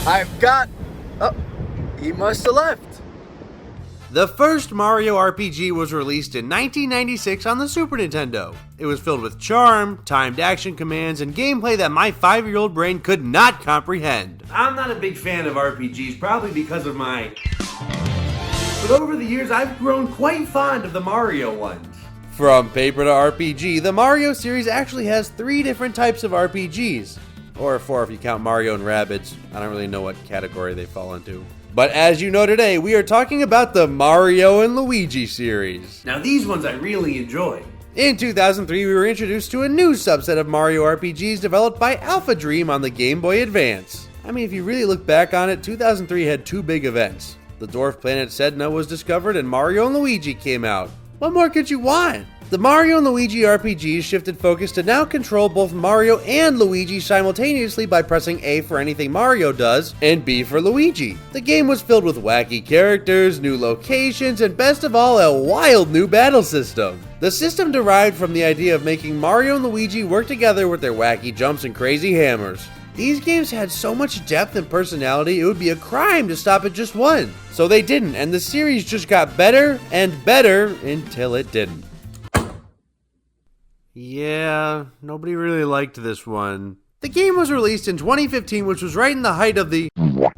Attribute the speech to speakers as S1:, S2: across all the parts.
S1: Oh, he must have left.
S2: The first Mario RPG was released in 1996 on the Super Nintendo. It was filled with charm, timed action commands, and gameplay that my 5-year-old brain could not comprehend. I'm not a big fan of RPGs, probably because of my... But over the years, I've grown quite fond of the Mario ones. From paper to RPG, the Mario series actually has 3 different types of RPGs. Or 4 if you count Mario and Rabbids. I don't really know what category they fall into. But as you know today, we are talking about the Mario and Luigi series. Now these ones I really enjoy. In 2003, we were introduced to a new subset of Mario RPGs developed by Alpha Dream on the Game Boy Advance. I mean, if you really look back on it, 2003 had 2 big events. The dwarf planet Sedna was discovered and Mario and Luigi came out. What more could you want? The Mario and Luigi RPGs shifted focus to now control both Mario and Luigi simultaneously by pressing A for anything Mario does, and B for Luigi. The game was filled with wacky characters, new locations, and best of all, a wild new battle system. The system derived from the idea of making Mario and Luigi work together with their wacky jumps and crazy hammers. These games had so much depth and personality, it would be a crime to stop at just one. So they didn't, and the series just got better and better until it didn't. Yeah, nobody really liked this one. The game was released in 2015, which was right in the height of the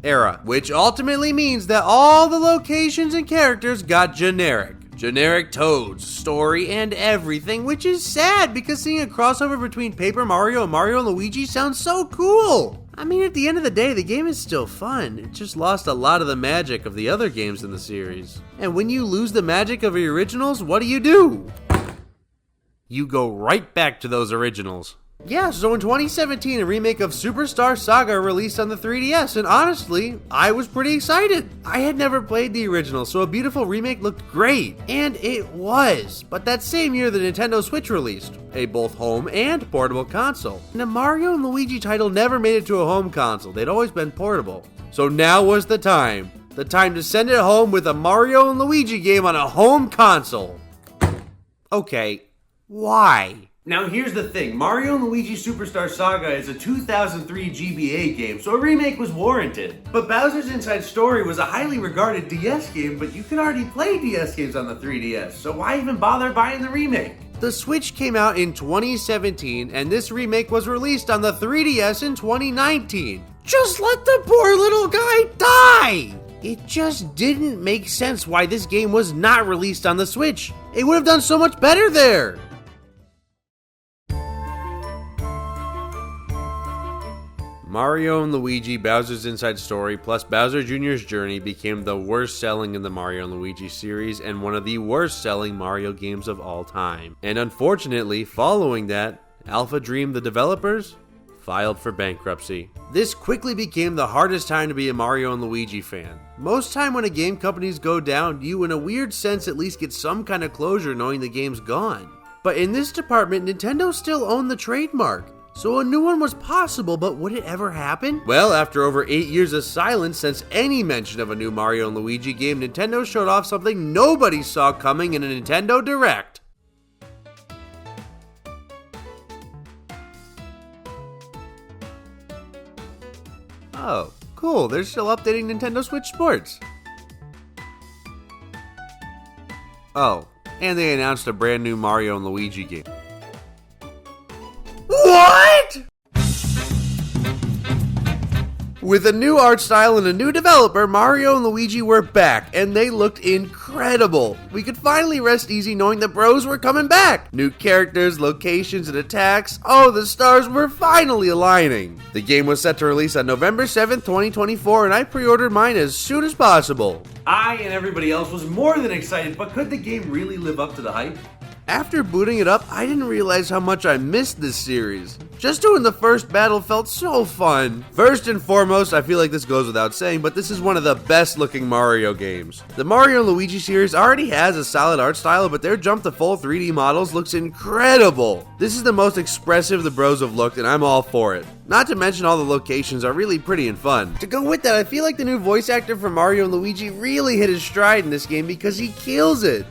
S2: era, which ultimately means that all the locations and characters got generic. Generic Toads, story, and everything, which is sad because seeing a crossover between Paper Mario and Mario and Luigi sounds so cool. I mean, at the end of the day, the game is still fun. It just lost a lot of the magic of the other games in the series. And when you lose the magic of the originals, what do? You go right back to those originals. Yeah, so in 2017, a remake of Superstar Saga released on the 3DS, and honestly, I was pretty excited. I had never played the original, so a beautiful remake looked great. And it was. But that same year, the Nintendo Switch released, a both home and portable console. And the Mario and Luigi title never made it to a home console. They'd always been portable. So now was the time. The time to send it home with a Mario and Luigi game on a home console. Okay. Why? Now here's the thing, Mario & Luigi Superstar Saga is a 2003 GBA game, so a remake was warranted. But Bowser's Inside Story was a highly regarded DS game, but you could already play DS games on the 3DS, so why even bother buying the remake? The Switch came out in 2017, and this remake was released on the 3DS in 2019. Just let the poor little guy die! It just didn't make sense why this game was not released on the Switch. It would have done so much better there. Mario & Luigi Bowser's Inside Story plus Bowser Jr.'s Journey became the worst selling in the Mario & Luigi series and one of the worst selling Mario games of all time. And unfortunately, following that, Alpha Dream, the developers, filed for bankruptcy. This quickly became the hardest time to be a Mario & Luigi fan. Most time when a game companies go down, you in a weird sense at least get some kind of closure knowing the game's gone. But in this department, Nintendo still owned the trademark. So a new one was possible, but would it ever happen? Well, after over 8 years of silence since any mention of a new Mario & Luigi game, Nintendo showed off something nobody saw coming in a Nintendo Direct. Oh, cool, they're still updating Nintendo Switch Sports. Oh, and they announced a brand new Mario & Luigi game. What?! With a new art style and a new developer, Mario and Luigi were back, and they looked incredible. We could finally rest easy knowing the bros were coming back. New characters, locations, and attacks. Oh, the stars were finally aligning. The game was set to release on November 7th, 2024, and I pre-ordered mine as soon as possible. I and everybody else was more than excited, but could the game really live up to the hype? After booting it up, I didn't realize how much I missed this series. Just doing the first battle felt so fun. First and foremost, I feel like this goes without saying, but this is one of the best looking Mario games. The Mario & Luigi series already has a solid art style, but their jump to full 3D models looks incredible. This is the most expressive the bros have looked, and I'm all for it. Not to mention all the locations are really pretty and fun. To go with that, I feel like the new voice actor for Mario & Luigi really hit his stride in this game because he kills it.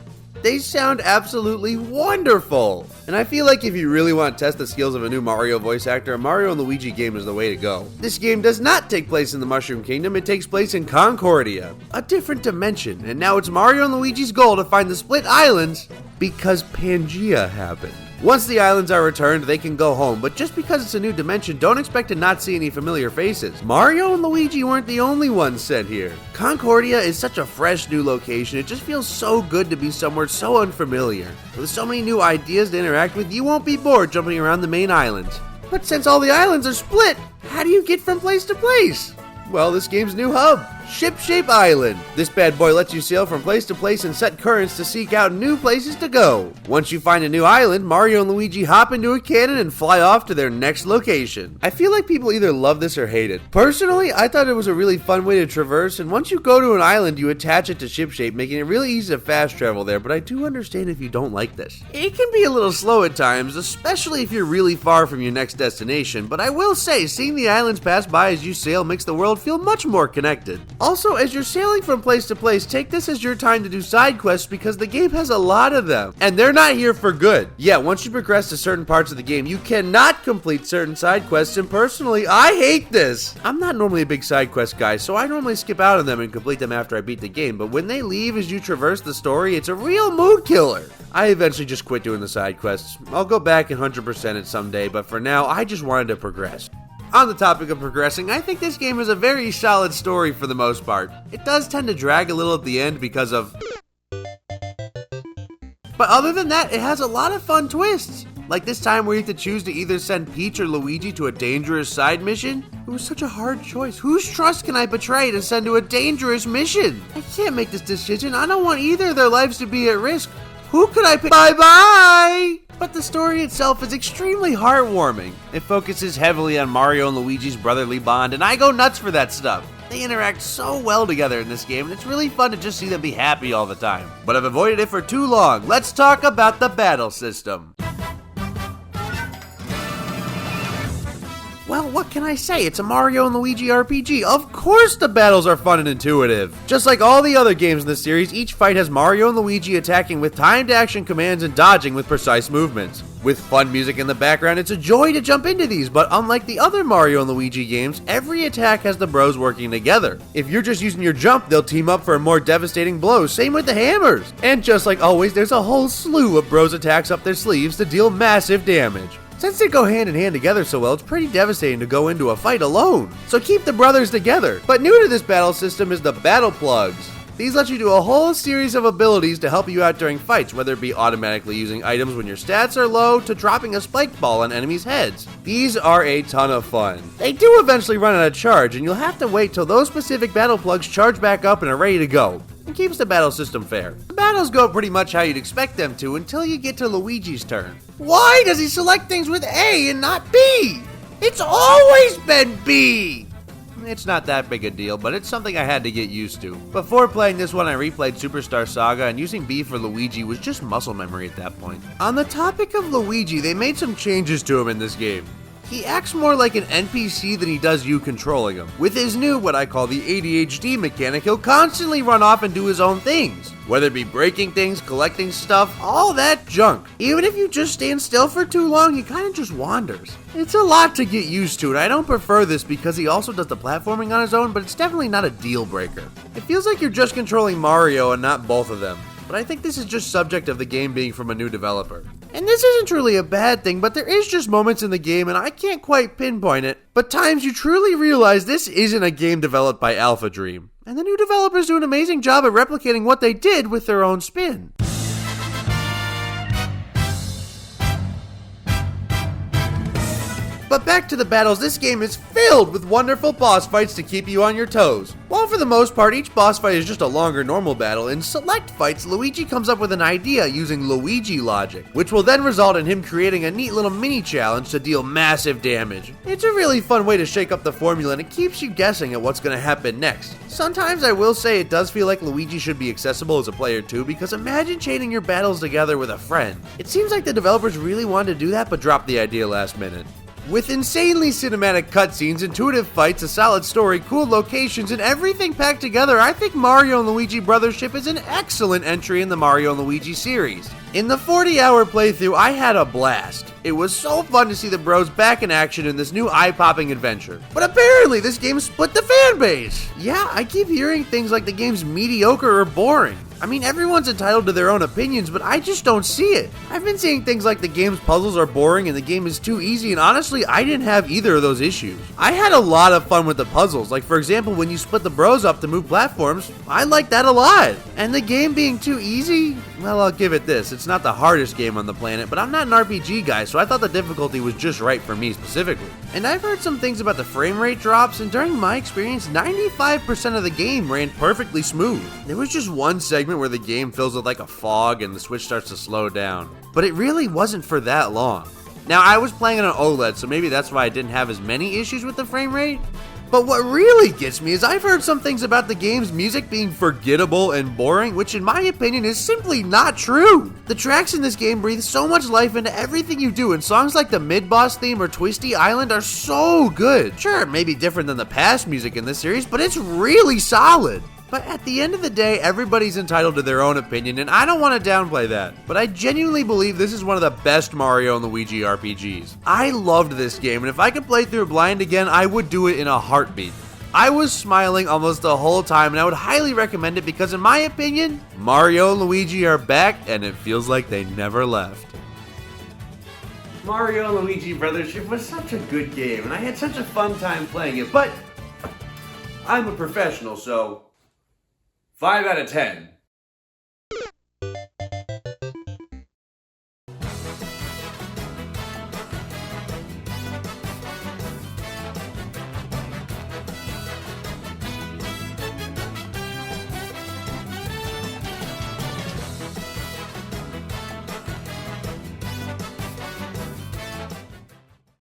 S2: they sound absolutely wonderful. And I feel like if you really want to test the skills of a new Mario voice actor, a Mario and Luigi game is the way to go. This game does not take place in the Mushroom Kingdom, it takes place in Concordia, a different dimension, and now it's Mario and Luigi's goal to find the split islands because Pangea happened. Once the islands are returned, they can go home, but just because it's a new dimension, don't expect to not see any familiar faces. Mario and Luigi weren't the only ones sent here. Concordia is such a fresh new location, it just feels so good to be somewhere so unfamiliar. With so many new ideas to interact with, you won't be bored jumping around the main islands. But since all the islands are split, how do you get from place to place? Well, this game's new hub, Shipshape Island. This bad boy lets you sail from place to place and set currents to seek out new places to go. Once you find a new island, Mario and Luigi hop into a cannon and fly off to their next location. I feel like people either love this or hate it. Personally, I thought it was a really fun way to traverse, and once you go to an island, you attach it to Shipshape, making it really easy to fast travel there, but I do understand if you don't like this. It can be a little slow at times, especially if you're really far from your next destination, but I will say, seeing the islands pass by as you sail makes the world feel much more connected. Also, as you're sailing from place to place, take this as your time to do side quests because the game has a lot of them, and they're not here for good. Yeah, once you progress to certain parts of the game, you cannot complete certain side quests, and personally, I hate this. I'm not normally a big side quest guy, so I normally skip out on them and complete them after I beat the game, but when they leave as you traverse the story, it's a real mood killer. I eventually just quit doing the side quests. I'll go back and 100% it someday, but for now, I just wanted to progress. On the topic of progressing, I think this game is a very solid story for the most part. It does tend to drag a little at the end because of... But other than that, it has a lot of fun twists. Like this time where you have to choose to either send Peach or Luigi to a dangerous side mission. It was such a hard choice. Whose trust can I betray to send to a dangerous mission? I can't make this decision. I don't want either of their lives to be at risk. Who could I pick? Bye-bye! But the story itself is extremely heartwarming. It focuses heavily on Mario and Luigi's brotherly bond, and I go nuts for that stuff. They interact so well together in this game, and it's really fun to just see them be happy all the time. But I've avoided it for too long. Let's talk about the battle system. Well, what can I say? It's a Mario and Luigi RPG. Of course the battles are fun and intuitive. Just like all the other games in the series, each fight has Mario and Luigi attacking with timed action commands and dodging with precise movements. With fun music in the background, it's a joy to jump into these, but unlike the other Mario and Luigi games, every attack has the bros working together. If you're just using your jump, they'll team up for a more devastating blow, same with the hammers. And just like always, there's a whole slew of bros attacks up their sleeves to deal massive damage. Since they go hand in hand together so well, it's pretty devastating to go into a fight alone. So keep the brothers together. But new to this battle system is the battle plugs. These let you do a whole series of abilities to help you out during fights, whether it be automatically using items when your stats are low to dropping a spiked ball on enemies' heads. These are a ton of fun. They do eventually run out of charge, and you'll have to wait till those specific battle plugs charge back up and are ready to go. It keeps the battle system fair. The battles go pretty much how you'd expect them to until you get to Luigi's turn. Why does he select things with A and not B? It's always been B! It's not that big a deal, but it's something I had to get used to. Before playing this one, I replayed Superstar Saga, and using B for Luigi was just muscle memory at that point. On the topic of Luigi, they made some changes to him in this game. He acts more like an NPC than he does you controlling him. With his new, what I call the ADHD mechanic, he'll constantly run off and do his own things. Whether it be breaking things, collecting stuff, all that junk. Even if you just stand still for too long, he kind of just wanders. It's a lot to get used to, and I don't prefer this because he also does the platforming on his own, but it's definitely not a deal breaker. It feels like you're just controlling Mario and not both of them. But I think this is just subject of the game being from a new developer. And this isn't truly a bad thing, but there is just moments in the game, and I can't quite pinpoint it, but times you truly realize this isn't a game developed by Alpha Dream. And the new developers do an amazing job at replicating what they did with their own spin. But back to the battles, this game is filled with wonderful boss fights to keep you on your toes. While for the most part, each boss fight is just a longer normal battle, in select fights, Luigi comes up with an idea using Luigi logic, which will then result in him creating a neat little mini challenge to deal massive damage. It's a really fun way to shake up the formula, and it keeps you guessing at what's going to happen next. Sometimes I will say it does feel like Luigi should be accessible as a player too, because imagine chaining your battles together with a friend. It seems like the developers really wanted to do that, but dropped the idea last minute. With insanely cinematic cutscenes, intuitive fights, a solid story, cool locations, and everything packed together, I think Mario & Luigi Brothership is an excellent entry in the Mario & Luigi series. In the 40-hour playthrough, I had a blast. It was so fun to see the bros back in action in this new eye-popping adventure. But apparently, this game split the fan base. Yeah, I keep hearing things like the game's mediocre or boring. I mean, everyone's entitled to their own opinions, but I just don't see it. I've been seeing things like the game's puzzles are boring and the game is too easy, and honestly, I didn't have either of those issues. I had a lot of fun with the puzzles, like for example, when you split the bros up to move platforms, I liked that a lot. And the game being too easy, well, I'll give it this. It's not the hardest game on the planet, but I'm not an RPG guy, so I thought the difficulty was just right for me specifically. And I've heard some things about the frame rate drops, and during my experience, 95% of the game ran perfectly smooth. There was just one segment where the game fills with like a fog and the Switch starts to slow down. But it really wasn't for that long. Now, I was playing on an OLED, so maybe that's why I didn't have as many issues with the frame rate. But what really gets me is I've heard some things about the game's music being forgettable and boring, which in my opinion is simply not true. The tracks in this game breathe so much life into everything you do, and songs like the mid-boss theme or Twistee Island are so good. Sure, it may be different than the past music in this series, but it's really solid. But at the end of the day, everybody's entitled to their own opinion, and I don't want to downplay that. But I genuinely believe this is one of the best Mario & Luigi RPGs. I loved this game, and if I could play through it blind again, I would do it in a heartbeat. I was smiling almost the whole time, and I would highly recommend it because in my opinion, Mario and Luigi are back, and it feels like they never left. Mario & Luigi Brothership was such a good game, and I had such a fun time playing it, but I'm a professional, so 5 out of 10.